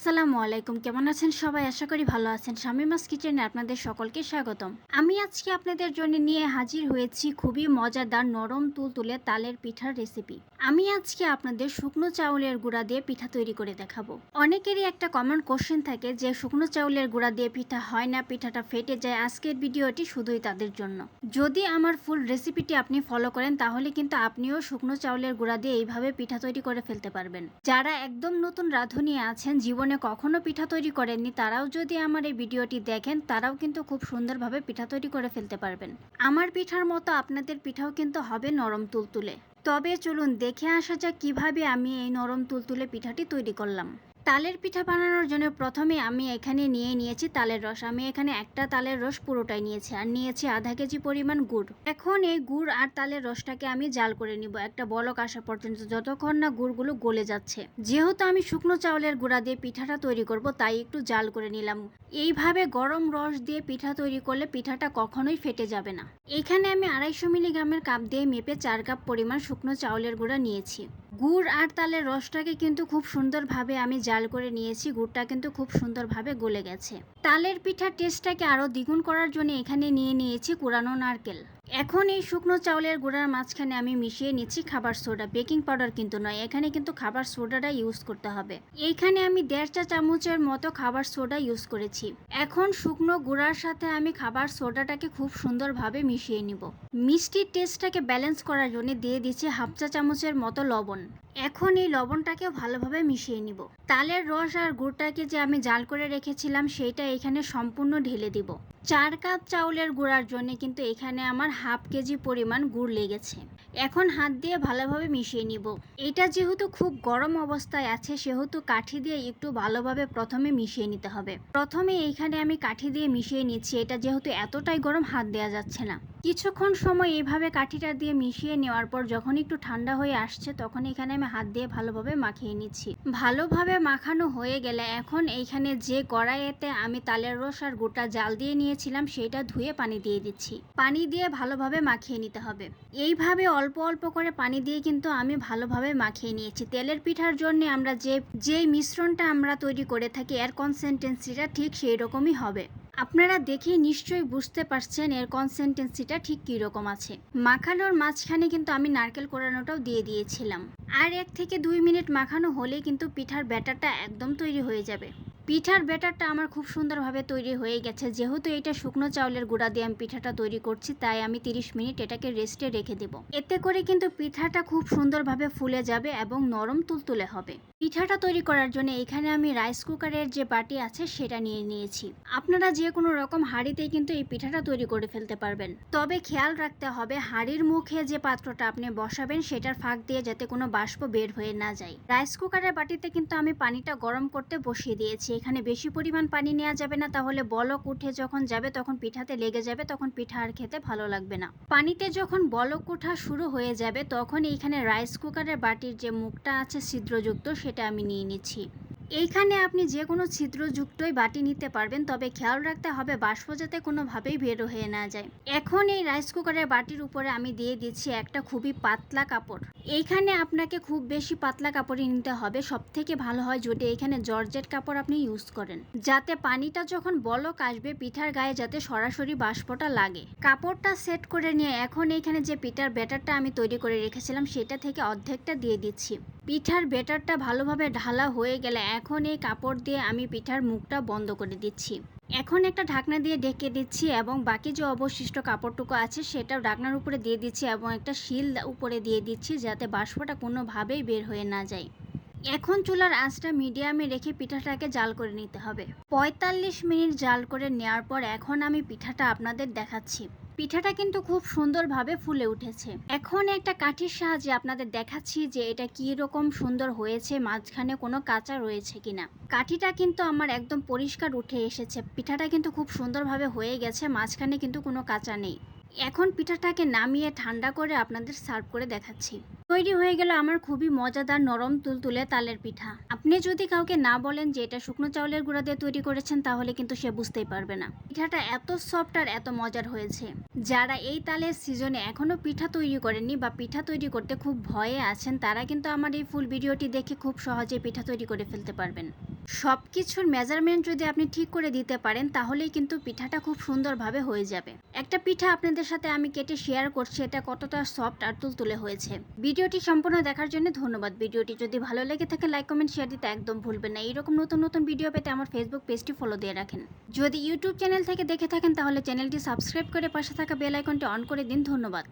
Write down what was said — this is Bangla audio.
আসসালামু আলাইকুম, কেমন আছেন সবাই? আশা করি ভালো আছেন। শামিমাস কিচেনে আপনাদের সকলকে স্বাগতম। আমি আজকে আপনাদের জন্য নিয়ে হাজির হয়েছি খুবই মজাদার নরম তুলতুলে তালের পিঠার রেসিপি। আমি আজকে আপনাদের শুকনো চাউলের গুঁড়া দিয়ে পিঠা তৈরি করে দেখাবো। অনেকেরই একটা কমন কোশ্চেন থাকে যে শুকনো চাউলের গুঁড়া দিয়ে পিঠা হয় না, পিঠাটা ফেটে যায়। আজকের ভিডিওটি শুধুই তাদের জন্য। যদি আমার ফুল রেসিপিটি আপনি ফলো করেন তাহলে কিন্তু আপনিও শুকনো চাউলের গুঁড়া দিয়ে এইভাবে পিঠা তৈরি করে ফেলতে পারবেন। যারা একদম নতুন রাঁধুনি আছেন, জীবনে কখনো পিঠা তৈরি করেননি, তারাও যদি আমার এই ভিডিওটি দেখেন তারাও কিন্তু খুব সুন্দরভাবে পিঠা তৈরি করে ফেলতে পারবেন। আমার পিঠার মতো আপনাদের পিঠাও কিন্তু হবে নরম তুলতুলে। তবে চলুন দেখে আসা যাক কিভাবে আমি এই নরম তুলতুলে পিঠাটি তৈরি করলাম। তালের পিঠা বানানোর জন্য প্রথমে আমি এখানে নিয়েছি তালের রস। আমি এখানে একটা তালের রস পুরোটাই নিয়েছি, আর নিয়েছি আধা কেজি পরিমাণ গুড়। এখন এই গুড় আর তালের রসটাকে আমি জাল করে নিব একটা বলক আসা পর্যন্ত, যতক্ষণ না গুড়গুলো গলে যাচ্ছে। যেহেতু আমি শুকনো চাউলের গুঁড়া দিয়ে পিঠাটা তৈরি করব, তাই একটু জাল করে নিলাম। এইভাবে গরম রস দিয়ে পিঠা তৈরি করলে পিঠাটা কখনোই ফেটে যাবে না। এখানে আমি 250 মিলিগ্রামের কাপ দিয়ে মেপে 4 কাপ পরিমাণ শুকনো চাউলের গুঁড়া নিয়েছি। গুড় আর তালের রসটাকে কিন্তু খুব সুন্দরভাবে আমি জাল করে নিয়েছি। গুড়টা কিন্তু খুব সুন্দরভাবে গলে গেছে। তালের পিঠার টেস্টটাকে আরও দ্বিগুণ করার জন্য এখানে নিয়েছি কুড়ানো নারকেল। এখন এই শুকনো চাউলের গুঁড়ার মাঝখানে আমি মিশিয়ে নিচ্ছি খাবার সোডা। বেকিং পাউডার কিন্তু নয়, এখানে কিন্তু খাবার সোডাটা ইউজ করতে হবে। এইখানে আমি 1.5 চা চামচের মতো খাবার সোডা ইউজ করেছি। এখন শুকনো গুঁড়ার সাথে আমি খাবার সোডাটাকে খুব সুন্দরভাবে মিশিয়ে নিব। মিষ্টির টেস্টটাকে ব্যালেন্স করার জন্য দিয়ে দিচ্ছি 1/2 চা চামচের মতো লবণ। এখন এই লবণটাকেও ভালোভাবে মিশিয়ে নিব। তালের রস আর গুড়টাকে যে আমি জাল করে রেখেছিলাম সেইটা এখানে সম্পূর্ণ ঢেলে দিব। 4 কাপ চাউলের গুঁড়ার জন্য কিন্তু এখানে আমার 1/2 কেজি পরিমাণ গুড় লেগেছে। এখন হাত দিয়ে ভালোভাবে মিশিয়ে নিব। এটা যেহেতু খুব গরম অবস্থায় আছে, সেহেতু কাঠি দিয়ে একটু ভালোভাবে প্রথমে মিশিয়ে নিতে হবে। প্রথমে এইখানে আমি কাঠি দিয়ে মিশিয়ে নিচ্ছি। এটা যেহেতু এতটাই গরম, হাত দেওয়া যাচ্ছে না। কিছুক্ষণ সময় এইভাবে কাঠিটা দিয়ে মিশিয়ে নেওয়ার পর যখন একটু ঠান্ডা হয়ে আসছে, তখন এখানে আমি হাত দিয়ে ভালোভাবে মাখিয়ে নিচ্ছি। ভালোভাবে মাখানো হয়ে গেলে এখন এইখানে যে কড়াইতে আমি তালের রস আর গুড়টা জাল দিয়ে নিয়েছিলাম সেটা ধুয়ে পানি দিয়ে দিচ্ছি। পানি দিয়ে ভালোভাবে মাখিয়ে নিতে হবে। এইভাবে অল্প অল্প করে পানি দিয়ে কিন্তু আমি ভালোভাবে মাখিয়ে নিয়েছি। তেলের পিঠার জন্য আমরা যে মিশ্রণটা আমরা তৈরি করে থাকি, এর কনসিস্টেন্সিটা ঠিক সেই রকমই হবে। আপনারা দেখেই নিশ্চয়ই বুঝতে পারছেন এর কনসিস্টেন্সিটা ঠিক কী রকম আছে। মাখানোর মাঝখানে কিন্তু আমি নারকেল কোড়ানোটাও দিয়ে দিয়েছিলাম। আর 1 থেকে 2 মিনিট মাখানো হলেই কিন্তু পিঠার ব্যাটারটা একদম তৈরি হয়ে যাবে। পিঠার ব্যাটারটা আমার খুব সুন্দরভাবে তৈরি হয়ে গেছে। যেহেতু এটা শুকনো চাউলের গুঁড়া দিয়ে আমি পিঠাটা তৈরি করছি, তাই আমি 30 মিনিট এটাকে রেস্টে রেখে দেব। এতে করে কিন্তু পিঠাটা খুব সুন্দরভাবে ফুলে যাবে এবং নরম তুলতুলে হবে। পিঠাটা তৈরি করার জন্য এখানে আমি রাইস কুকারের যে বাটি আছে সেটা নিয়েছি। আপনারা যে কোনো রকম হাঁড়িতেই কিন্তু এই পিঠাটা তৈরি করে ফেলতে পারবেন। তবে খেয়াল রাখতে হবে হাঁড়ির মুখে যে পাত্রটা আপনি বসাবেন সেটার ফাঁক দিয়ে যাতে কোনো বাষ্প বের হয়ে না যায়। রাইস কুকারের বাটিতে কিন্তু আমি পানিটা গরম করতে বসিয়ে দিয়েছি। এখানে বেশি পরিমাণ পানি নেওয়া যাবে না, তাহলে বলক উঠে যখন যাবে তখন পিঠাতে লেগে যাবে, তখন পিঠা আর খেতে ভালো লাগবে না। পানিতে যখন বলক ওঠা শুরু হয়ে যাবে তখন এইখানে রাইস কুকারের বাটির যে মুখটা আছে ছিদ্রযুক্ত, সেটা আমি নিয়ে নিচ্ছি। এইখানে আপনি যে কোনো ছিদ্রযুক্তই বাটি নিতে পারবেন, তবে খেয়াল রাখতে হবে বাষ্প যাতে কোনোভাবেই বের হয়ে না যায়। এখন এই রাইস কুকারের বাটির উপরে আমি দিয়ে দিচ্ছি একটা খুবই পাতলা কাপড়। এইখানে আপনাকে খুব বেশি পাতলা কাপড়ই নিতে হবে। সব থেকে ভালো হয় যদি এখানে জর্জেট কাপড় আপনি ইউজ করেন, যাতে পানিটা যখন বলক আসবে পিঠার গায়ে যাতে সরাসরি বাষ্পটা লাগে। কাপড়টা সেট করে নিয়ে এখন এইখানে যে পিঠার ব্যাটারটা আমি তৈরি করে রেখেছিলাম সেটা থেকে অর্ধেকটা দিয়ে দিচ্ছি। পিঠার ব্যাটারটা ভালোভাবে ঢালা হয়ে গেলে এখন এই কাপড় দিয়ে আমি পিঠার মুখটা বন্ধ করে দিচ্ছি। এখন একটা ঢাকনা দিয়ে ঢেকে দিচ্ছি এবং বাকি যে অবশিষ্ট কাপড়টুকু আছে সেটাও ঢাকনার উপরে দিয়ে দিচ্ছি এবং একটা শিল উপরে দিয়ে দিচ্ছি যাতে বাষ্পটা কোনোভাবেই বের হয়ে না যায়। এখন চুলার আঁচটা মিডিয়ামে রেখে পিঠাটাকে জাল করে নিতে হবে। 45 মিনিট জাল করে নেওয়ার পর এখন আমি পিঠাটা আপনাদের দেখাচ্ছি। পিঠাটা কিন্তু খুব সুন্দরভাবে ফুলে উঠেছে। এখন একটা কাঠির সাহায্যে আপনাদের দেখাচ্ছি যে এটা কি রকম সুন্দর হয়েছে, মাঝখানে কোনো কাঁচা রয়েছে কিনা। কাঠিটা কিন্তু আমার একদম পরিষ্কার উঠে এসেছে। পিঠাটা কিন্তু খুব সুন্দরভাবে হয়ে গেছে, মাঝখানে কিন্তু কোনো কাঁচা নেই। এখন পিঠাটাকে নামিয়ে ঠান্ডা করে আপনাদের সার্ভ করে দেখাচ্ছি। তৈরি হয়ে গেল আমার খুবই মজাদার নরম তুলতুলে তালের পিঠা। আপনি যদি কাউকে না বলেন যে এটা শুকনো চাউলের গুঁড়া দিয়ে তৈরি করেছেন, তাহলে কিন্তু সে বুঝতেই পারবে না। পিঠাটা এত সফট আর এত মজার হয়েছে। যারা এই তালের সিজনে এখনো পিঠা তৈরি করেননি বা পিঠা তৈরি করতে খুব ভয়ে আছেন, তারা কিন্তু আমার এই ফুল ভিডিওটি দেখে খুব সহজে পিঠা তৈরি করে ফেলতে পারবেন। সব কিছুর মেজারমেন্ট যদি আপনি ঠিক করে দিতে পারেন তাহলেই কিন্তু পিঠাটা খুব সুন্দরভাবে হয়ে যাবে। একটা পিঠা আপনাদের সাথে আমি কেটে শেয়ার করছি, এটা কতটা সফট আর তুলতুলে হয়েছে। ভিডিওটি সম্পূর্ণ দেখার জন্য ধন্যবাদ। ভিডিওটি যদি ভালো লেগে থাকে লাইক কমেন্ট শেয়ার দিতে একদম ভুলবেন না। এইরকম নতুন নতুন ভিডিও পেতে আমার ফেসবুক পেজটি ফলো দিয়ে রাখেন। যদি ইউটিউব চ্যানেল থেকে দেখে থাকেন তাহলে চ্যানেলটি সাবস্ক্রাইব করে পাশে থাকা বেল আইকনটি অন করে দিন। ধন্যবাদ।